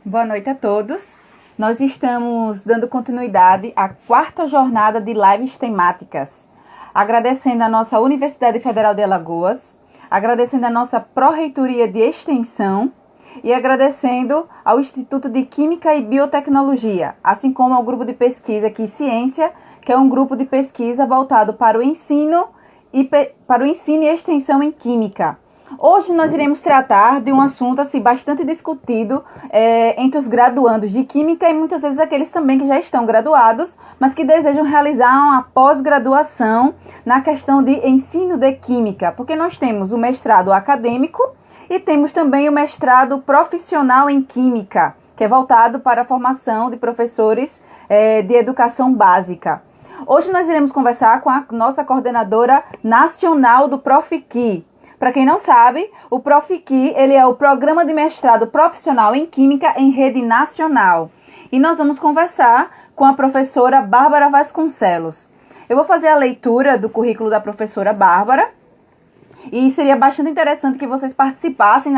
Boa noite a todos. Nós estamos dando continuidade à quarta jornada de lives temáticas, agradecendo a nossa Universidade Federal de Alagoas, agradecendo a nossa Pró-Reitoria de Extensão e agradecendo ao Instituto de Química e Biotecnologia, assim como ao grupo de pesquisa aqui Ciência, que é um grupo de pesquisa voltado para o ensino e extensão em Química. Hoje nós iremos tratar de um assunto assim, bastante discutido entre os graduandos de Química e muitas vezes aqueles também que já estão graduados, mas que desejam realizar uma pós-graduação na questão de ensino de Química, porque nós temos o mestrado acadêmico e temos também o mestrado profissional em Química, que é voltado para a formação de professores de educação básica. Hoje nós iremos conversar com a nossa coordenadora nacional do Profiqui. Para quem não sabe, o Profiqui, ele é o Programa de Mestrado Profissional em Química em Rede Nacional. E nós vamos conversar com a professora Bárbara Vasconcelos. Eu vou fazer a leitura do currículo da professora Bárbara. E seria bastante interessante que vocês participassem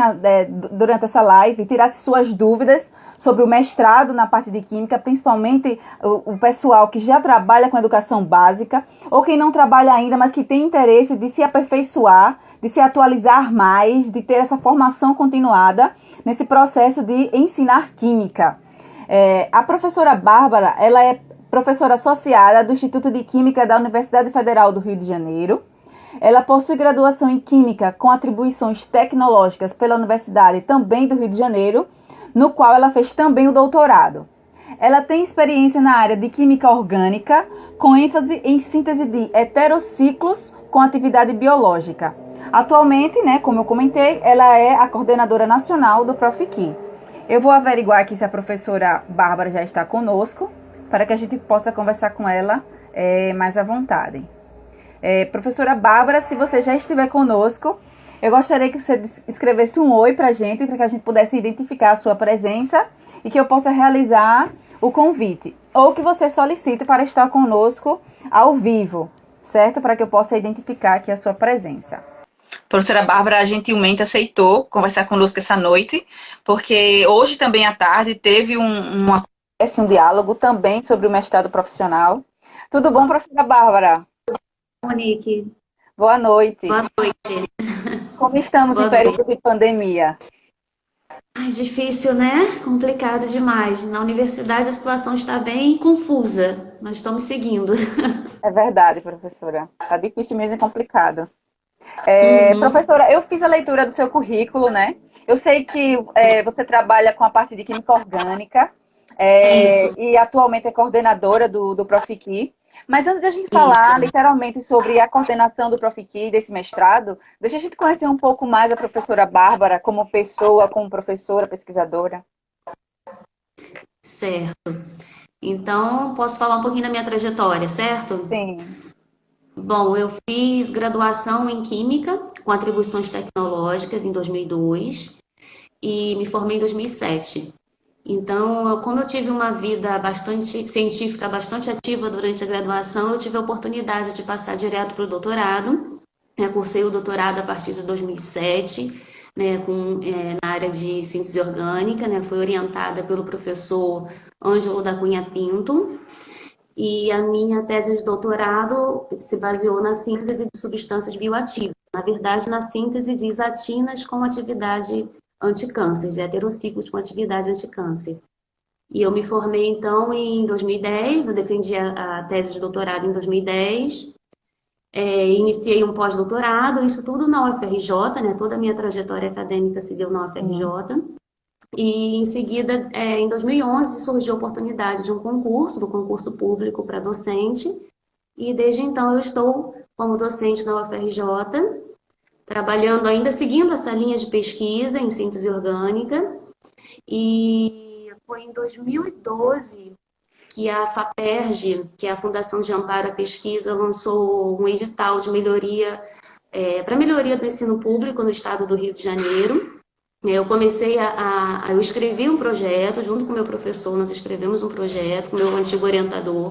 durante essa live, tirassem suas dúvidas sobre o mestrado na parte de Química, principalmente o pessoal que já trabalha com educação básica, ou quem não trabalha ainda, mas que tem interesse de se aperfeiçoar, de se atualizar mais, de ter essa formação continuada nesse processo de ensinar Química. A professora Bárbara, ela é professora associada do Instituto de Química da Universidade Federal do Rio de Janeiro. Ela possui graduação em Química com atribuições tecnológicas pela Universidade também do Rio de Janeiro, no qual ela fez também o doutorado. Ela tem experiência na área de Química Orgânica, com ênfase em síntese de heterociclos com atividade biológica. Atualmente, como eu comentei, ela é a coordenadora nacional do Profiqui. Eu vou averiguar aqui se a professora Bárbara já está conosco, para que a gente possa conversar com ela mais à vontade. Professora Bárbara, se você já estiver conosco, eu gostaria que você escrevesse um oi para a gente que a gente pudesse identificar a sua presença e que eu possa realizar o convite. Ou que você solicite para estar conosco ao vivo, certo? Para que eu possa identificar aqui a sua presença. A professora Bárbara gentilmente aceitou conversar conosco essa noite, porque hoje também à tarde teve um diálogo também sobre o mestrado profissional. Tudo bom, professora Bárbara? Monique. Boa noite. Boa noite. Como estamos em período de pandemia? Ai, difícil, né? Complicado demais. Na universidade a situação está bem confusa, mas estamos seguindo. É verdade, professora. Está difícil mesmo e complicado. Professora, eu fiz a leitura do seu currículo, né? Eu sei que você trabalha com a parte de Química Orgânica e atualmente é coordenadora do Profiqui. Mas antes de a gente falar literalmente sobre a coordenação do Profiqui, desse mestrado, deixa a gente conhecer um pouco mais a professora Bárbara como pessoa, como professora, pesquisadora. Certo. Então, posso falar um pouquinho da minha trajetória, certo? Sim. Bom, eu fiz graduação em Química com atribuições tecnológicas em 2002 e me formei em 2007. Então, como eu tive uma vida bastante científica, bastante ativa durante a graduação, eu tive a oportunidade de passar direto para o doutorado. Cursei o doutorado a partir de 2007, na área de síntese orgânica, fui orientada pelo professor Ângelo da Cunha Pinto. E a minha tese de doutorado se baseou na síntese de substâncias bioativas. Na verdade, na síntese de isatinas com atividade anticâncer, de heterociclos com atividade anticâncer. E eu me formei, então, em 2010, eu defendi a tese de doutorado em 2010, iniciei um pós-doutorado, isso tudo na UFRJ, toda a minha trajetória acadêmica se deu na UFRJ. E, em seguida, em 2011, surgiu a oportunidade de um concurso, do concurso público para docente, e desde então eu estou como docente na UFRJ, trabalhando ainda, seguindo essa linha de pesquisa em síntese orgânica, e foi em 2012 que a FAPERJ, que é a Fundação de Amparo à Pesquisa, lançou um edital de melhoria, para melhoria do ensino público no estado do Rio de Janeiro. Eu comecei eu escrevi um projeto, junto com o meu professor, nós escrevemos um projeto, com o meu antigo orientador,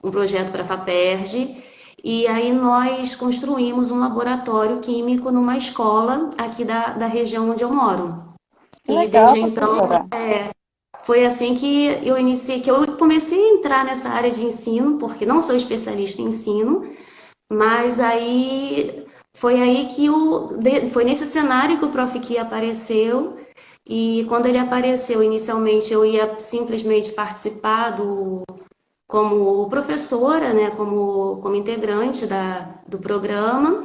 um projeto para a FAPERJ, e aí nós construímos um laboratório químico numa escola aqui da região onde eu moro. Legal, desde então, foi assim que eu iniciei, que eu comecei a entrar nessa área de ensino, porque não sou especialista em ensino, mas aí foi aí que foi nesse cenário que o Prof. Ki apareceu. E quando ele apareceu, inicialmente eu ia simplesmente participar como professora, né, como integrante do programa,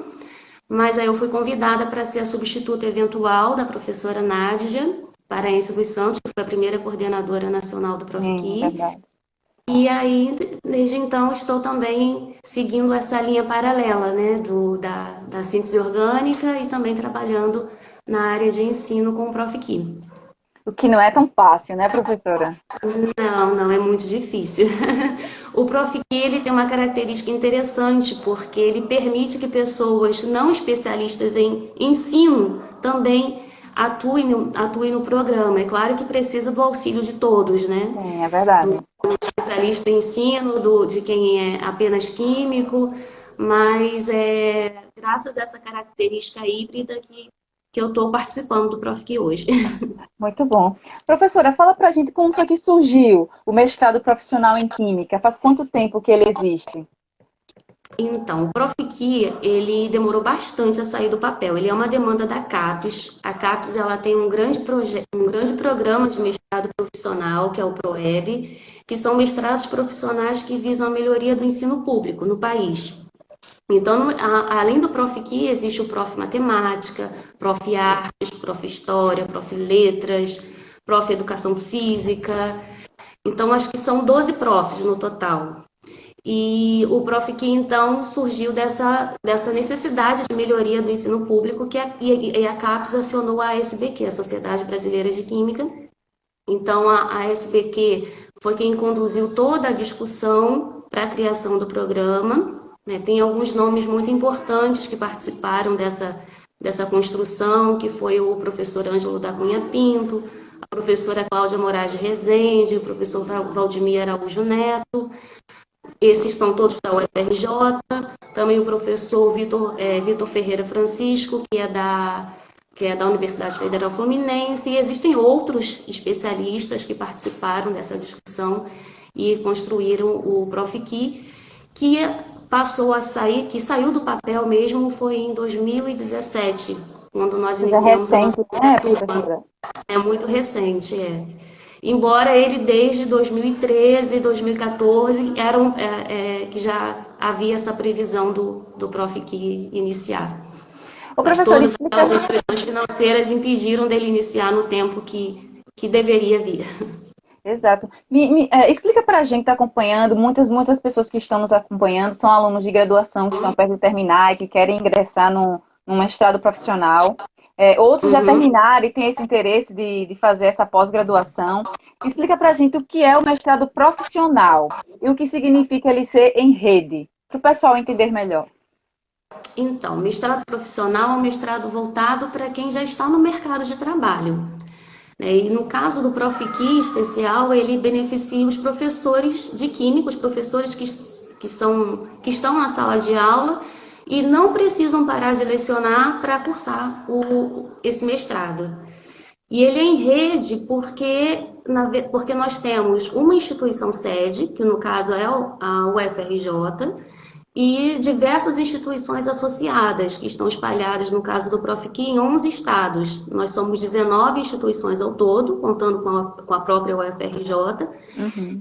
mas aí eu fui convidada para ser a substituta eventual da professora Nádia Paraense dos Santos, que foi a primeira coordenadora nacional do Prof. Ki. Verdade. E aí, desde então, estou também seguindo essa linha paralela, né, da síntese orgânica e também trabalhando na área de ensino com o Prof. Ki. O que não é tão fácil, né, professora? Não, não, é muito difícil. O Prof. Ki, ele tem uma característica interessante, porque ele permite que pessoas não especialistas em ensino também atuem no programa. É claro que precisa do auxílio de todos, né? Sim, é verdade. Especialista em ensino, de quem é apenas químico, mas é graças a essa característica híbrida que eu estou participando do Prof. Ki hoje. Muito bom. Professora, fala pra gente como foi que surgiu o mestrado profissional em Química. Faz quanto tempo que ele existe? Então, o Prof. Ki, ele demorou bastante a sair do papel. Ele é uma demanda da CAPES. A CAPES, ela tem um grande programa de mestrado profissional, que é o PROEB, que são mestrados profissionais que visam a melhoria do ensino público no país. Então, além do Prof. Ki, existe o Prof. Matemática, Prof. Artes, Prof. História, Prof. Letras, Prof. Educação Física. Então, acho que são 12 profs no total. E o Prof. Ki, então, surgiu dessa necessidade de melhoria do ensino público e a CAPES acionou a ASBQ, a Sociedade Brasileira de Química. Então, a ASBQ foi quem conduziu toda a discussão para a criação do programa. Né? Tem alguns nomes muito importantes que participaram dessa construção, que foi o professor Ângelo da Cunha Pinto, a professora Cláudia Moraes de Rezende, o professor Valdemir Araújo Neto. Esses são todos da UFRJ, também o professor Vitor Ferreira Francisco, que é da Universidade Federal Fluminense, e existem outros especialistas que participaram dessa discussão e construíram o Prof. Ki, que passou a sair, que saiu do papel mesmo, foi em 2017, quando nós iniciamos a nossa turma. É muito recente, é. Embora ele, desde 2013, 2014, que já havia essa previsão do Prof. Ki iniciar. Mas todas as restrições financeiras impediram dele iniciar no tempo que deveria vir. Exato. Explica para a gente que está acompanhando, muitas pessoas que estão nos acompanhando são alunos de graduação que estão perto de terminar e que querem ingressar num mestrado profissional. Outros já terminaram e têm esse interesse de fazer essa pós-graduação. Explica para a gente o que é o mestrado profissional e o que significa ele ser em rede, para o pessoal entender melhor. Então, mestrado profissional é um mestrado voltado para quem já está no mercado de trabalho. E no caso do Prof. Ki, em especial, ele beneficia os professores de química, os professores que estão na sala de aula e não precisam parar de lecionar para cursar esse mestrado. E ele é em rede porque nós temos uma instituição sede, que no caso é a UFRJ, e diversas instituições associadas, que estão espalhadas, no caso do Prof. Ki, em 11 estados. Nós somos 19 instituições ao todo, contando com a própria UFRJ,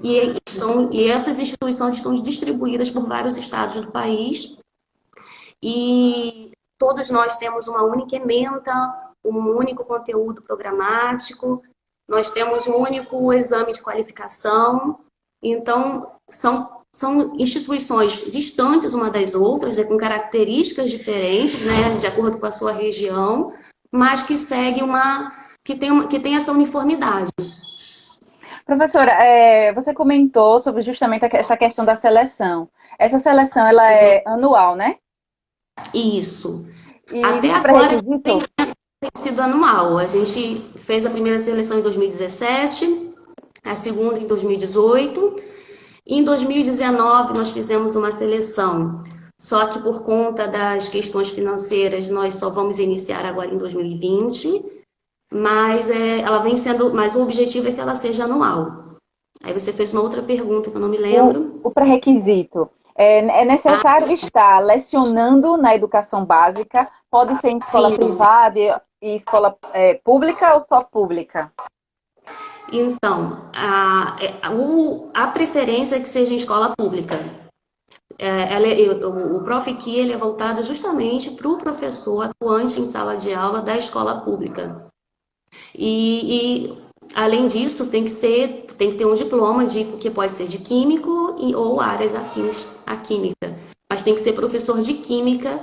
e essas instituições estão distribuídas por vários estados do país, e todos nós temos uma única ementa, um único conteúdo programático, nós temos um único exame de qualificação. Então, são instituições distantes uma das outras, com características diferentes, né, de acordo com a sua região, mas que segue que tem essa uniformidade. Professora, você comentou sobre justamente essa questão da seleção. Essa seleção, ela é anual, né? Isso. E até agora tem sido anual. A gente fez a primeira seleção em 2017, a segunda em 2018. Em 2019, nós fizemos uma seleção, só que por conta das questões financeiras, nós só vamos iniciar agora em 2020. mas ela vem sendo, mas o objetivo é que ela seja anual. Aí você fez uma outra pergunta que eu não me lembro. O pré-requisito. É necessário estar lecionando na educação básica? Pode ser em escola Sim, privada e escola pública ou só pública? então, a preferência é que seja em escola pública. O Profiqui ele é voltado justamente para o professor atuante em sala de aula da escola pública. Além disso, tem que ter um diploma que pode ser de químico ou áreas afins à química, mas tem que ser professor de química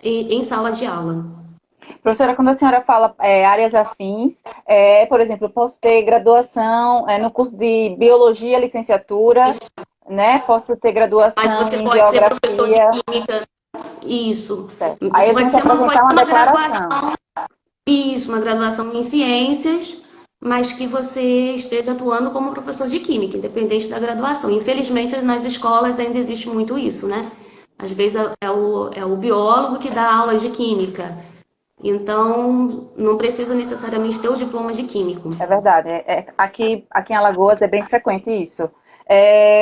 em sala de aula. Professora, quando a senhora fala áreas afins, por exemplo, eu posso ter graduação no curso de biologia, licenciatura, né? Posso ter Mas graduação você em pode ser professor de geografia. química, isso. Certo. Aí eu tenho Pode que ser apresentar uma declaração. graduação, isso, uma graduação em ciências, mas que você esteja atuando como professor de química, independente da graduação. Infelizmente, nas escolas ainda existe muito isso, né? Às vezes é o biólogo que dá aula de química. Então, não precisa necessariamente ter o diploma de químico. É verdade. Aqui em Alagoas é bem frequente isso.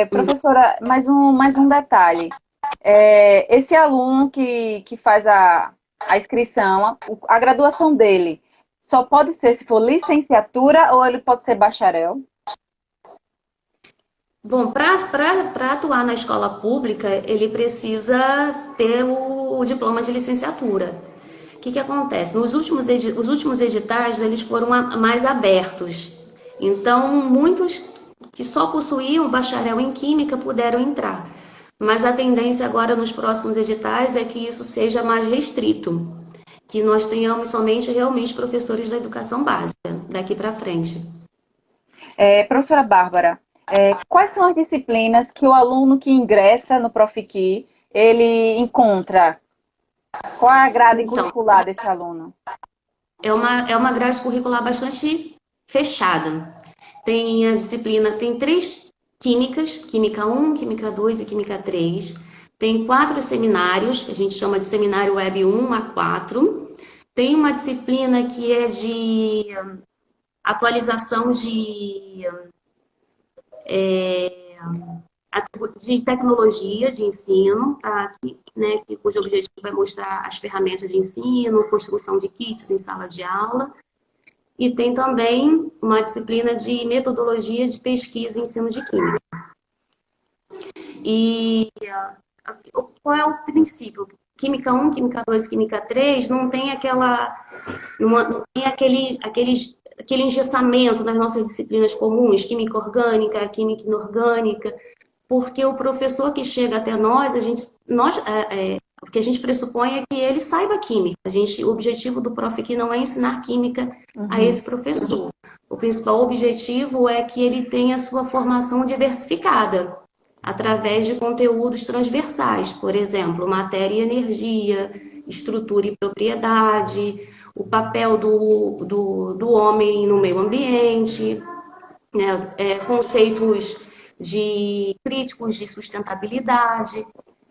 Professora, mais um detalhe. Esse aluno que faz a inscrição, a graduação dele, só pode ser se for licenciatura ou ele pode ser bacharel? Bom, para atuar na escola pública, ele precisa ter o diploma de licenciatura. O que acontece? Os últimos editais, eles foram mais abertos. Então, muitos que só possuíam bacharel em química puderam entrar. Mas a tendência agora nos próximos editais é que isso seja mais restrito, que nós tenhamos somente realmente professores da educação básica daqui para frente. Professora Bárbara, quais são as disciplinas que o aluno que ingressa no Profiqui, ele encontra? Qual é a grade Então, curricular desse aluno? é uma grade curricular bastante fechada. Tem a disciplina, tem 3 químicas, Química 1, Química 2 e Química 3. Tem 4 seminários, que a gente chama de Seminário Web 1 a 4. Tem uma disciplina que é de atualização de tecnologia de ensino, tá? Cujo objetivo é mostrar as ferramentas de ensino, construção de kits em sala de aula. E tem também uma disciplina de metodologia de pesquisa e ensino de química. E qual é o princípio? Química 1, Química 2, Química 3 não tem não tem aquele engessamento nas nossas disciplinas comuns, química orgânica, química inorgânica, porque o professor que chega até nós, o que a gente pressupõe é que ele saiba química. O objetivo do prof aqui não é ensinar química a esse professor. O principal objetivo é que ele tenha sua formação diversificada, através de conteúdos transversais, por exemplo, matéria e energia, estrutura e propriedade, o papel do homem no meio ambiente, né, conceitos críticos de sustentabilidade.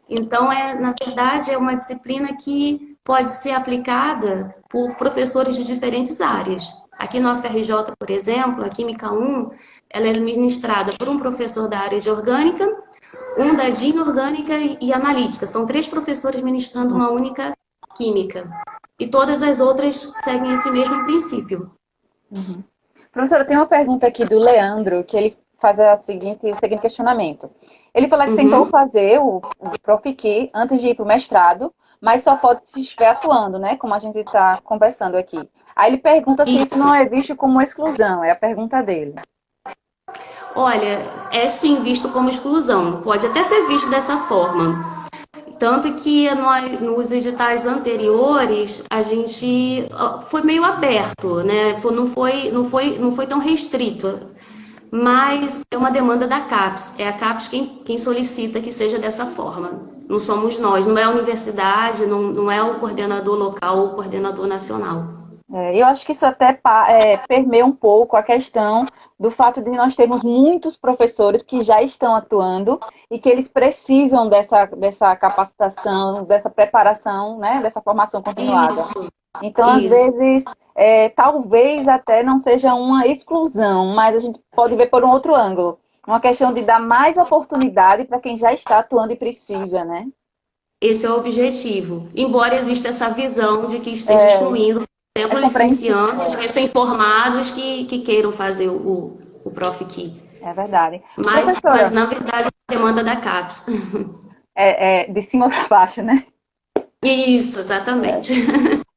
Então, na verdade, é uma disciplina que pode ser aplicada por professores de diferentes áreas. Aqui no UFRJ, por exemplo, a Química 1, ela é ministrada por um professor da área de orgânica, um da de inorgânica e analítica. São 3 professores ministrando uma única química. E todas as outras seguem esse mesmo princípio. Professora, tem uma pergunta aqui do Leandro, que ele faz o seguinte questionamento. Ele falou que tentou fazer o Profiqui antes de ir para o mestrado, mas só pode se estiver atuando, né? Como a gente está conversando aqui. Aí ele pergunta se isso não é visto como exclusão, é a pergunta dele. Olha, é sim visto como exclusão, pode até ser visto dessa forma. Tanto que nos editais anteriores a gente foi meio aberto, né? Não foi tão restrito. Mas é uma demanda da CAPES. É a CAPES quem solicita que seja dessa forma. Não somos nós, não é a universidade, não é o coordenador local ou o coordenador nacional. Eu acho que isso até permeia um pouco a questão do fato de nós termos muitos professores que já estão atuando e que eles precisam dessa capacitação, dessa preparação, né, dessa formação continuada. Isso, então, às isso. vezes, talvez até não seja uma exclusão, mas a gente pode ver por um outro ângulo. Uma questão de dar mais oportunidade para quem já está atuando e precisa, né? Esse é o objetivo. Embora exista essa visão de que esteja É, excluindo, por é exemplo, licenciados, compreensível, recém-formados que queiram fazer o Prof. é verdade. Mas, Professora, na verdade, é demanda da CAPES. de cima para baixo, né? Isso, exatamente.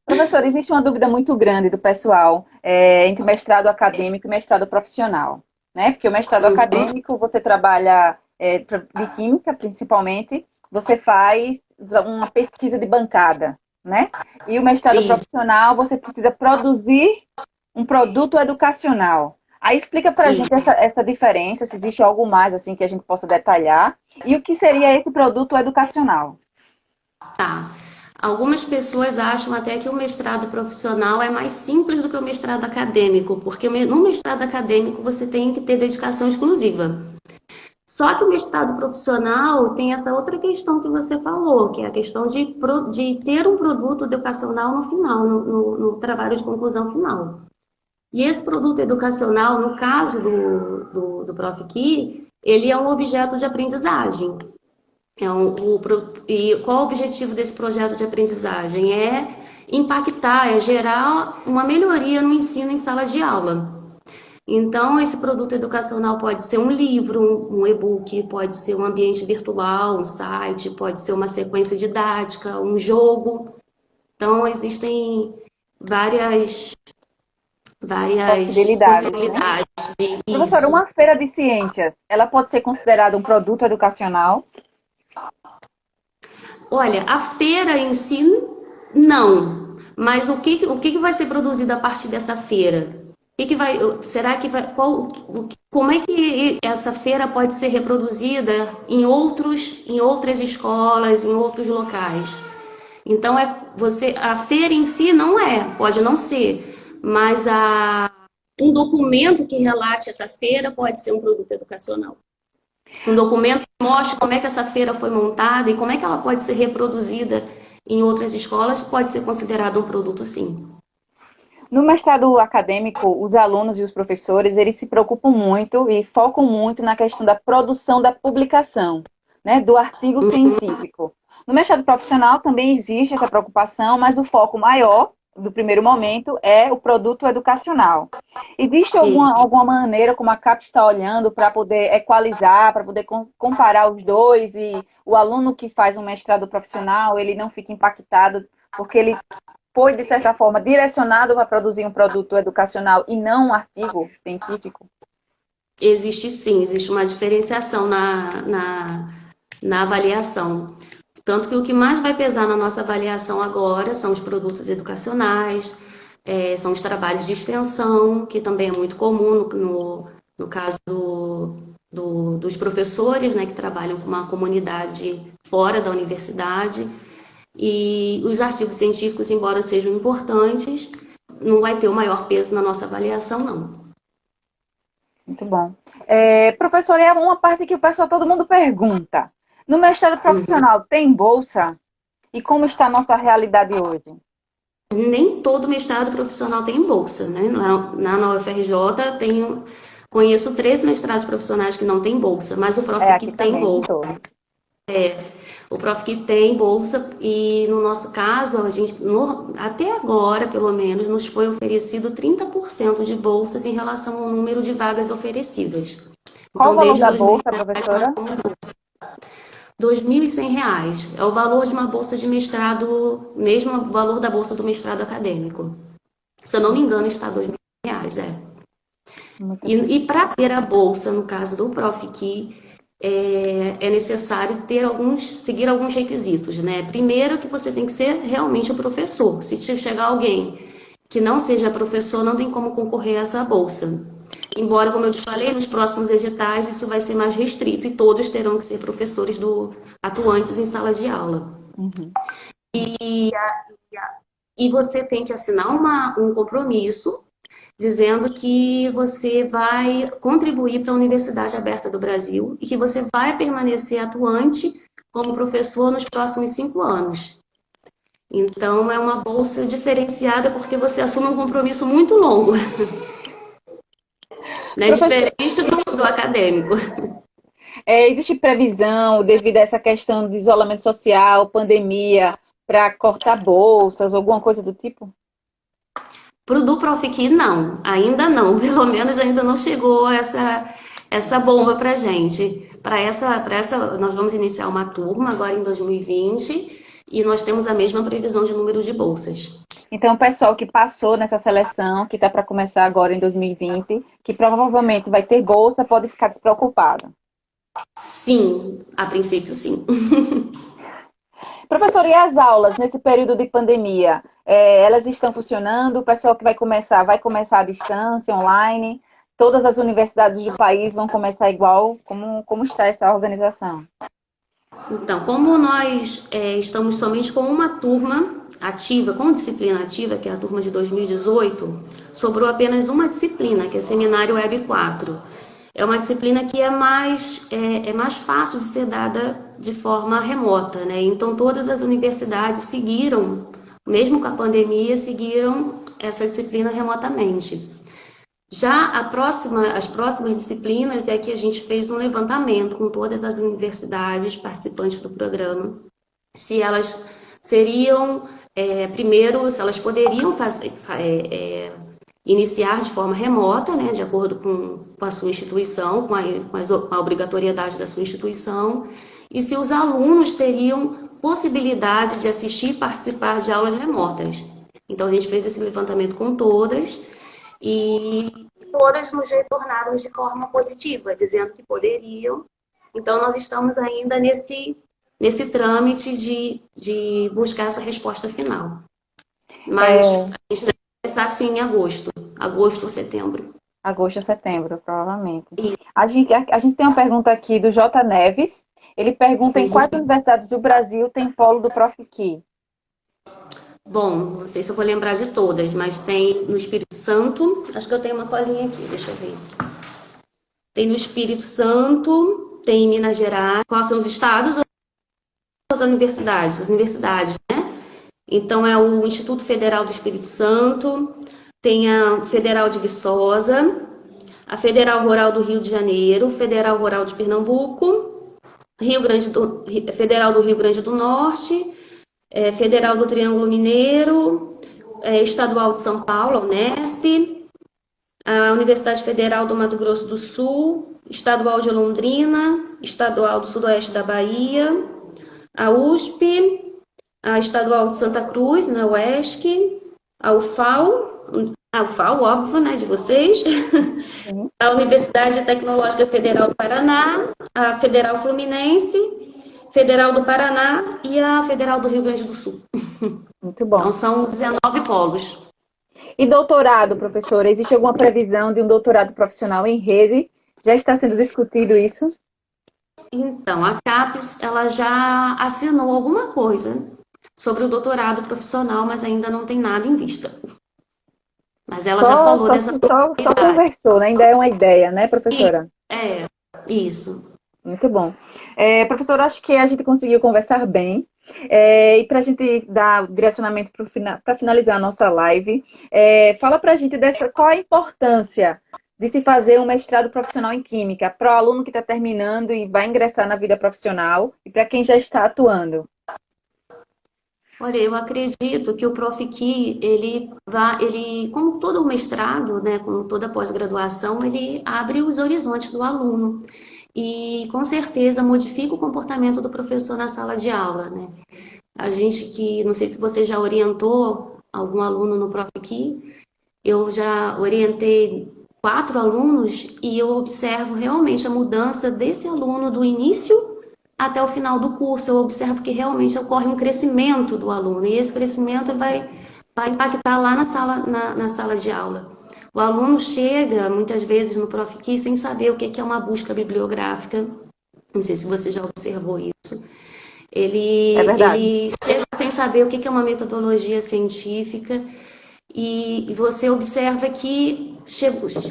Professora, existe uma dúvida muito grande do pessoal entre mestrado acadêmico e mestrado profissional, né? Porque o mestrado Uhum. acadêmico, você trabalha de química, principalmente, você faz uma pesquisa de bancada, né? E o mestrado Isso. profissional, você precisa produzir um produto educacional. Aí explica para a gente Isso. essa diferença, se existe algo mais assim que a gente possa detalhar, e o que seria esse produto educacional. Tá. Algumas pessoas acham até que o mestrado profissional é mais simples do que o mestrado acadêmico, porque no mestrado acadêmico você tem que ter dedicação exclusiva. Só que o mestrado profissional tem essa outra questão que você falou, que é a questão de ter um produto educacional no final, no trabalho de conclusão final. E esse produto educacional, no caso do Prof. Ki, ele é um objeto de aprendizagem. E qual o objetivo desse projeto de aprendizagem? É impactar, é gerar uma melhoria no ensino em sala de aula. Então, esse produto educacional pode ser um livro, um e-book, pode ser um ambiente virtual, um site, pode ser uma sequência didática, um jogo. Então, existem várias, várias Possibilidades, né? possibilidades Professora, disso. uma feira de ciências, ela pode ser considerada um produto educacional? Olha, a feira em si, não. Mas o que vai ser produzido a partir dessa feira? Será que vai, como é que essa feira pode ser reproduzida em outras escolas, em outros locais? Então a feira em si não pode não ser, mas um documento que relate essa feira pode ser um produto educacional. Um documento que mostre como é que essa feira foi montada e como é que ela pode ser reproduzida em outras escolas, pode ser considerado um produto, sim. No mestrado acadêmico, os alunos e os professores, eles se preocupam muito e focam muito na questão da produção da publicação, né, do artigo científico. No mestrado profissional também existe essa preocupação, mas o foco maior, do primeiro momento, é o produto educacional. Existe alguma maneira como a CAP está olhando para poder equalizar, para poder comparar os dois e o aluno que faz um mestrado profissional, ele não fica impactado porque ele foi, de certa forma, direcionado para produzir um produto educacional e não um artigo científico? Existe sim, existe uma diferenciação na avaliação. Tanto que o que mais vai pesar na nossa avaliação agora são os produtos educacionais, são os trabalhos de extensão, que também é muito comum no caso dos professores, né, que trabalham com uma comunidade fora da universidade. E os artigos científicos, embora sejam importantes, não vai ter o maior peso na nossa avaliação, não. Muito bom. Professor, é uma parte que o pessoal, todo mundo pergunta. No mestrado profissional, tem bolsa? E como está a nossa realidade hoje? Nem todo mestrado profissional tem bolsa, né? Na UFRJ conheço 13 mestrados profissionais que não têm bolsa, mas o Aqui Profic tem também, em bolsa. todos. O Profic tem bolsa e no nosso caso, até agora, pelo menos, nos foi oferecido 30% de bolsas em relação ao número de vagas oferecidas. Qual o Então, valor desde da bolsa, 2010, nós professora? temos bolsa. R$ 2.100 é o valor de uma bolsa de mestrado, mesmo o valor da bolsa do mestrado acadêmico. Se eu não me engano, está R$ 2.100, Muito bom. E para ter a bolsa, no caso do Profic, é necessário seguir alguns requisitos, né? Primeiro que você tem que ser realmente o professor. Se chegar alguém que não seja professor, não tem como concorrer a essa bolsa. Embora, como eu te falei, nos próximos editais isso vai ser mais restrito e todos terão que ser professores atuantes em sala de aula. Uhum. E você tem que assinar um compromisso dizendo que você vai contribuir para a Universidade Aberta do Brasil e que você vai permanecer atuante como professor nos próximos 5 anos. Então, é uma bolsa diferenciada porque você assume um compromisso muito longo, né? Professor, Diferente do acadêmico. existe previsão devido a essa questão de isolamento social, pandemia, para cortar bolsas, alguma coisa do tipo? Pro do Profiqui, não, ainda não, pelo menos ainda não chegou essa bomba pra gente. Para essa, nós vamos iniciar uma turma agora em 2020 e nós temos a mesma previsão de número de bolsas. Então, o pessoal que passou nessa seleção, que está para começar agora em 2020, que provavelmente vai ter bolsa, pode ficar despreocupado. Sim, a princípio sim. Professora, e as aulas nesse período de pandemia? Elas estão funcionando? O pessoal que vai começar à distância, online? Todas as universidades do país vão começar igual? Como está essa organização? Então, como nós estamos somente com uma turma ativa, com disciplina ativa, que é a turma de 2018, sobrou apenas uma disciplina, que é Seminário Web 4. É uma disciplina que é mais fácil de ser dada de forma remota, né? Então, todas as universidades seguiram, mesmo com a pandemia, seguiram essa disciplina remotamente. Já as próximas disciplinas é que a gente fez um levantamento com todas as universidades participantes do programa, se elas seriam, primeiro, se elas poderiam iniciar de forma remota, né, de acordo com a sua instituição, com a obrigatoriedade da sua instituição, e se os alunos teriam possibilidade de assistir e participar de aulas remotas. Então, a gente fez esse levantamento com todas, e todas nos retornaram de forma positiva, dizendo que poderiam. Então, nós estamos ainda nesse trâmite de buscar essa resposta final. Mas a gente deve começar sim em agosto ou setembro. Agosto ou setembro, provavelmente. E, A gente tem uma pergunta aqui do J. Neves. Ele pergunta em sim. quais universidades do Brasil tem polo do Profiqui? Bom, não sei se eu vou lembrar de todas, mas tem no Espírito Santo, acho que eu tenho uma colinha aqui, deixa eu ver. Tem no Espírito Santo, tem em Minas Gerais. Quais são os estados ou as universidades? As universidades, né? Então é o Instituto Federal do Espírito Santo, tem a Federal de Viçosa, a Federal Rural do Rio de Janeiro, Federal Rural de Pernambuco, Federal do Rio Grande do Norte, Federal do Triângulo Mineiro, Estadual de São Paulo, a Unesp, a Universidade Federal do Mato Grosso do Sul, Estadual de Londrina, Estadual do Sudoeste da Bahia, a USP, a Estadual de Santa Cruz, na UESC, a UFAL, óbvio, né, de vocês, a Universidade Tecnológica Federal do Paraná, a Federal Fluminense, Federal do Paraná e a Federal do Rio Grande do Sul. Muito bom. Então, são 19 polos. E doutorado, professora? Existe alguma previsão de um doutorado profissional em rede? Já está sendo discutido isso? Então, a CAPES, ela já assinou alguma coisa sobre o doutorado profissional, mas ainda não tem nada em vista. Mas ela já falou dessa só conversou, né? Ainda é uma ideia, né, professora? Isso. Muito bom. Professora, acho que a gente conseguiu conversar bem. E para a gente dar direcionamento para finalizar a nossa live, fala para a gente qual a importância de se fazer um mestrado profissional em Química para o aluno que está terminando e vai ingressar na vida profissional e para quem já está atuando. Olha, eu acredito que o Profiqui, ele, como todo mestrado, né, como toda pós-graduação, ele abre os horizontes do aluno. E, com certeza, modifica o comportamento do professor na sala de aula, né? A gente não sei se você já orientou algum aluno no Profiqui, eu já orientei 4 alunos e eu observo realmente a mudança desse aluno do início até o final do curso. Eu observo que realmente ocorre um crescimento do aluno e esse crescimento vai impactar lá na sala de aula. O aluno chega, muitas vezes, no Profiqui sem saber o que é uma busca bibliográfica. Não sei se você já observou isso. Ele chega sem saber o que é uma metodologia científica e você observa que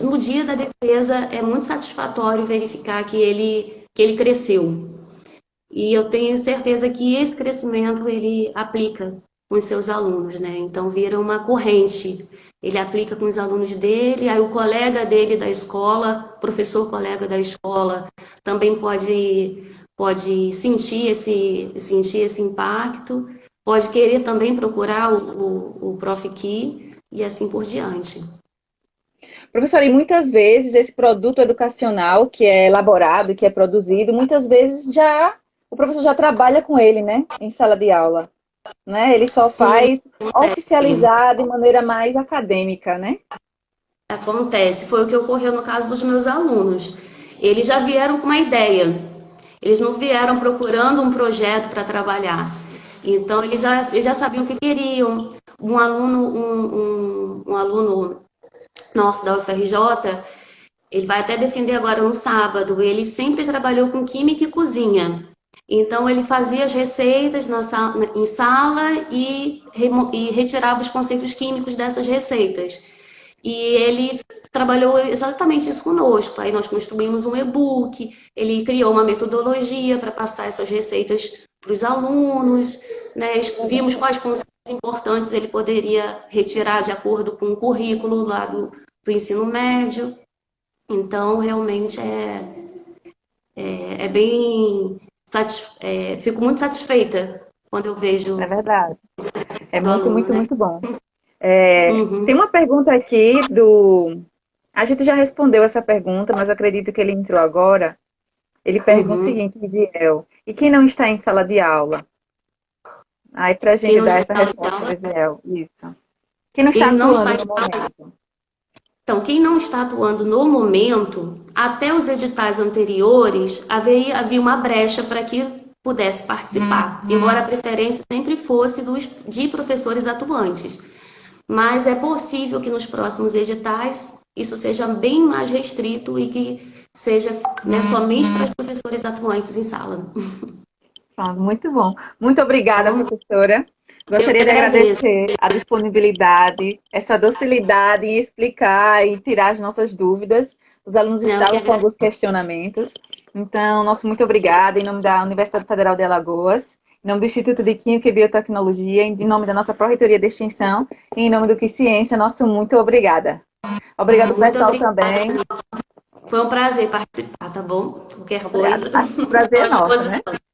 no dia da defesa é muito satisfatório verificar que ele cresceu. E eu tenho certeza que esse crescimento ele aplica com os seus alunos, né? Então vira uma corrente. Ele aplica com os alunos dele, aí o colega dele da escola, professor colega da escola, também pode sentir esse impacto, pode querer também procurar o Prof. Ki e assim por diante. Professora, e muitas vezes esse produto educacional que é elaborado, que é produzido, muitas vezes o professor já trabalha com ele, né, em sala de aula, né? Ele só Sim, faz oficializar de maneira mais acadêmica, né? acontece. Foi o que ocorreu no caso dos meus alunos. Eles já vieram com uma ideia. Eles não vieram procurando um projeto para trabalhar. Então, eles já sabiam o que queriam. Um aluno nosso da UFRJ, ele vai até defender agora no sábado, ele sempre trabalhou com química e cozinha. Então, ele fazia as receitas em sala e retirava os conceitos químicos dessas receitas. E ele trabalhou exatamente isso conosco. Aí nós construímos um e-book, ele criou uma metodologia para passar essas receitas para os alunos, né? Vimos quais conceitos importantes ele poderia retirar de acordo com o currículo lá do ensino médio. Então, realmente é bem. Fico muito satisfeita quando eu vejo É verdade. É do muito, aluno, muito, né? muito bom. Tem Uhum, uma pergunta aqui do. A gente já respondeu essa pergunta, mas acredito que ele entrou agora. Ele pergunta o uhum. seguinte, Visiel, e quem não está em sala de aula? Aí, para a Quem gente não dar está em essa sala de resposta, aula, Visiel, isso. Quem não está quem não atuando está em no momento? Então, quem não está atuando no momento, até os editais anteriores, havia uma brecha para que pudesse participar, embora a preferência sempre fosse de professores atuantes. Mas é possível que nos próximos editais isso seja bem mais restrito e que seja, né, somente para os professores atuantes em sala. Ah, muito bom. Muito obrigada, Então, professora. eu Gostaria que de agradeço. agradecer a disponibilidade, essa docilidade em explicar e tirar as nossas dúvidas. Os alunos Eu que estavam com agradeço. alguns questionamentos. Então, nosso muito obrigada em nome da Universidade Federal de Alagoas, em nome do Instituto de Química e Biotecnologia, em nome da nossa Pró-Reitoria de Extensão e em nome do Que Ciência, nosso muito obrigada. Obrigado, Muito pessoal, obrigada. também. Foi um prazer participar, tá bom? Qualquer Obrigada. coisa, O prazer estou é à nosso, né? disposição.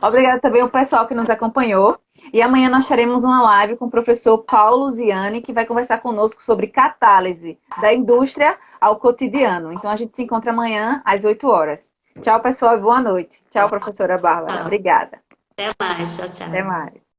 Obrigada também ao pessoal que nos acompanhou. E amanhã nós teremos uma live com o professor Paulo Ziani, que vai conversar conosco sobre catálise da indústria ao cotidiano. Então a gente se encontra amanhã às 8 horas. Tchau, pessoal, e boa noite. Tchau, professora Bárbara. Obrigada. Até mais. Tchau, Até tchau. mais.